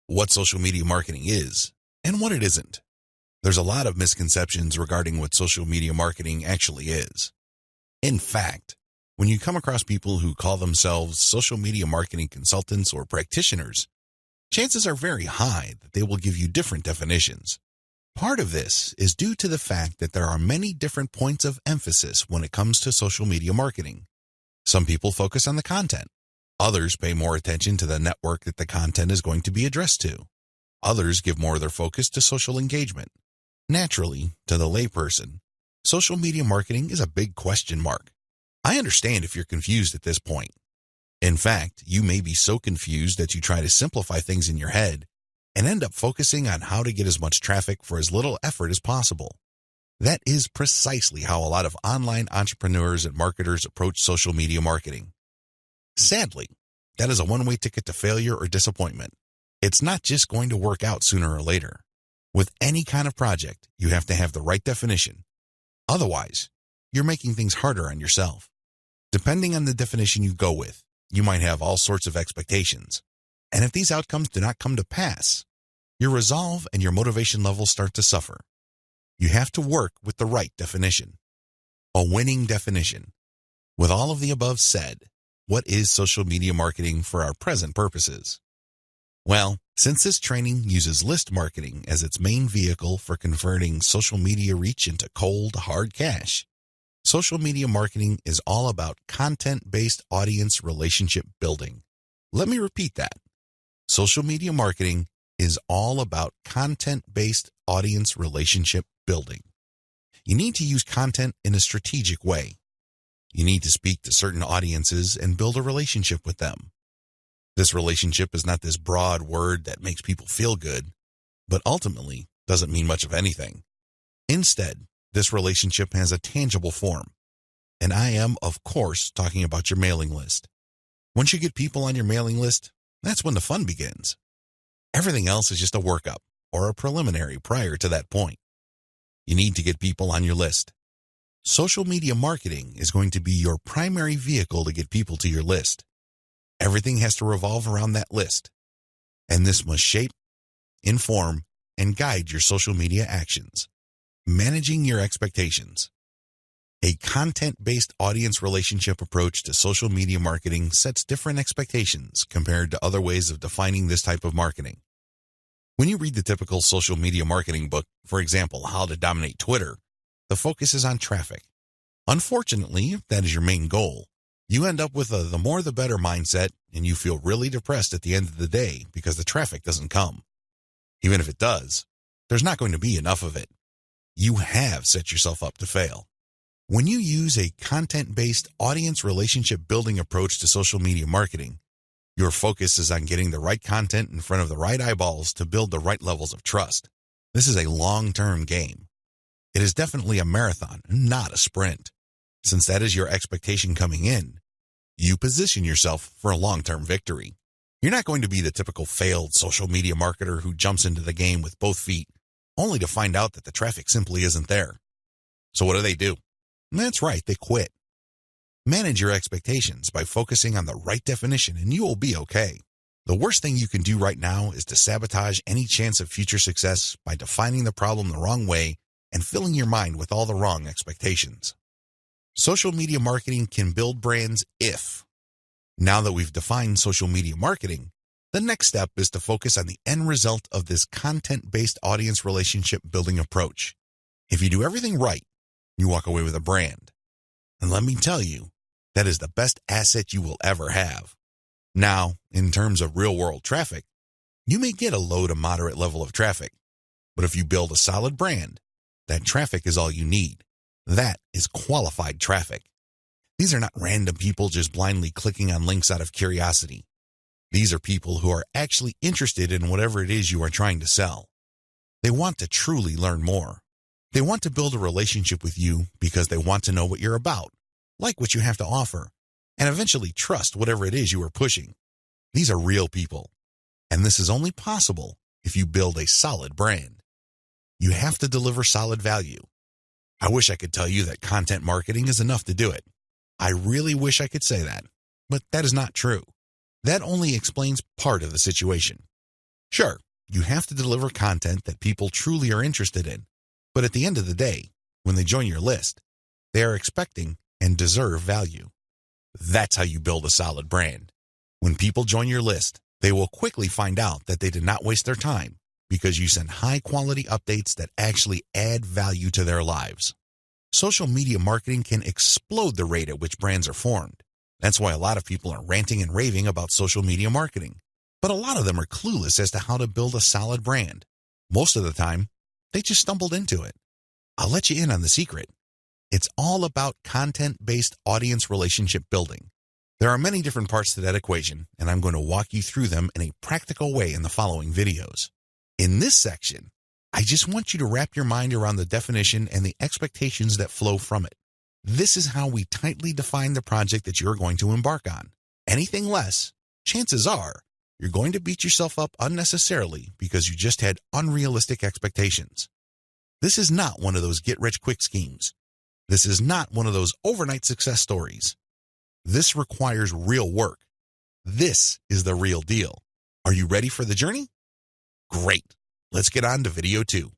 what social media marketing is and what it isn't. There's a lot of misconceptions regarding what social media marketing actually is. In fact, when you come across people who call themselves social media marketing consultants or practitioners, chances are very high that they will give you different definitions. Part of this is due to the fact that there are many different points of emphasis when it comes to social media marketing. Some people focus on the content. Others pay more attention to the network that the content is going to be addressed to. Others give more of their focus to social engagement. Naturally, to the layperson, social media marketing is a big question mark. I understand if you're confused at this point. In fact, you may be so confused that you try to simplify things in your head and end up focusing on how to get as much traffic for as little effort as possible. That is precisely how a lot of online entrepreneurs and marketers approach social media marketing. Sadly, that is a one-way ticket to failure or disappointment. It's not just going to work out sooner or later. With any kind of project, you have to have the right definition. Otherwise, you're making things harder on yourself. Depending on the definition you go with, you might have all sorts of expectations. And if these outcomes do not come to pass, your resolve and your motivation levels start to suffer. You have to work with the right definition. A winning definition. With all of the above said, what is social media marketing for our present purposes? Well, since this training uses list marketing as its main vehicle for converting social media reach into cold, hard cash, social media marketing is all about content-based audience relationship building. Let me repeat that. Social media marketing is all about content-based audience relationship building. You need to use content in a strategic way. You need to speak to certain audiences and build a relationship with them. This relationship is not this broad word that makes people feel good, but ultimately doesn't mean much of anything. Instead, this relationship has a tangible form. And I am, of course, talking about your mailing list. Once you get people on your mailing list, that's when the fun begins. Everything else is just a workup or a preliminary prior to that point. You need to get people on your list. Social media marketing is going to be your primary vehicle to get people to your list. Everything has to revolve around that list. And this must shape, inform, and guide your social media actions. Managing your expectations. A content-based audience relationship approach to social media marketing sets different expectations compared to other ways of defining this type of marketing. When you read the typical social media marketing book, for example, How to Dominate Twitter, the focus is on traffic. Unfortunately, if that is your main goal, you end up with a the more the better mindset, and you feel really depressed at the end of the day because the traffic doesn't come. Even if it does, there's not going to be enough of it. You have set yourself up to fail. When you use a content-based audience relationship building approach to social media marketing, your focus is on getting the right content in front of the right eyeballs to build the right levels of trust. This is a long-term game. It is definitely a marathon, not a sprint. Since that is your expectation coming in, you position yourself for a long-term victory. You're not going to be the typical failed social media marketer who jumps into the game with both feet, only to find out that the traffic simply isn't there. So what do? That's right, they quit. Manage your expectations by focusing on the right definition and you will be okay. The worst thing you can do right now is to sabotage any chance of future success by defining the problem the wrong way and filling your mind with all the wrong expectations. Social media marketing can build brands if. Now that we've defined social media marketing, the next step is to focus on the end result of this content-based audience relationship building approach. If you do everything right, you walk away with a brand. And let me tell you, that is the best asset you will ever have. Now, in terms of real-world traffic, you may get a low to moderate level of traffic. But if you build a solid brand, that traffic is all you need. That is qualified traffic. These are not random people just blindly clicking on links out of curiosity. These are people who are actually interested in whatever it is you are trying to sell. They want to truly learn more. They want to build a relationship with you because they want to know what you're about, like what you have to offer, and eventually trust whatever it is you are pushing. These are real people, and this is only possible if you build a solid brand. You have to deliver solid value. I wish I could tell you that content marketing is enough to do it. I really wish I could say that, but that is not true. That only explains part of the situation. Sure, you have to deliver content that people truly are interested in, but at the end of the day, when they join your list, they are expecting and deserve value. That's how you build a solid brand. When people join your list, they will quickly find out that they did not waste their time because you send high-quality updates that actually add value to their lives. Social media marketing can explode the rate at which brands are formed. That's why a lot of people are ranting and raving about social media marketing. But a lot of them are clueless as to how to build a solid brand. Most of the time, they just stumbled into it. I'll let you in on the secret. It's all about content-based audience relationship building. There are many different parts to that equation, and I'm going to walk you through them in a practical way in the following videos. In this section, I just want you to wrap your mind around the definition and the expectations that flow from it. This is how we tightly define the project that you're going to embark on. Anything less, chances are, you're going to beat yourself up unnecessarily because you just had unrealistic expectations. This is not one of those get-rich-quick schemes. This is not one of those overnight success stories. This requires real work. This is the real deal. Are you ready for the journey? Great. Let's get on to video 2.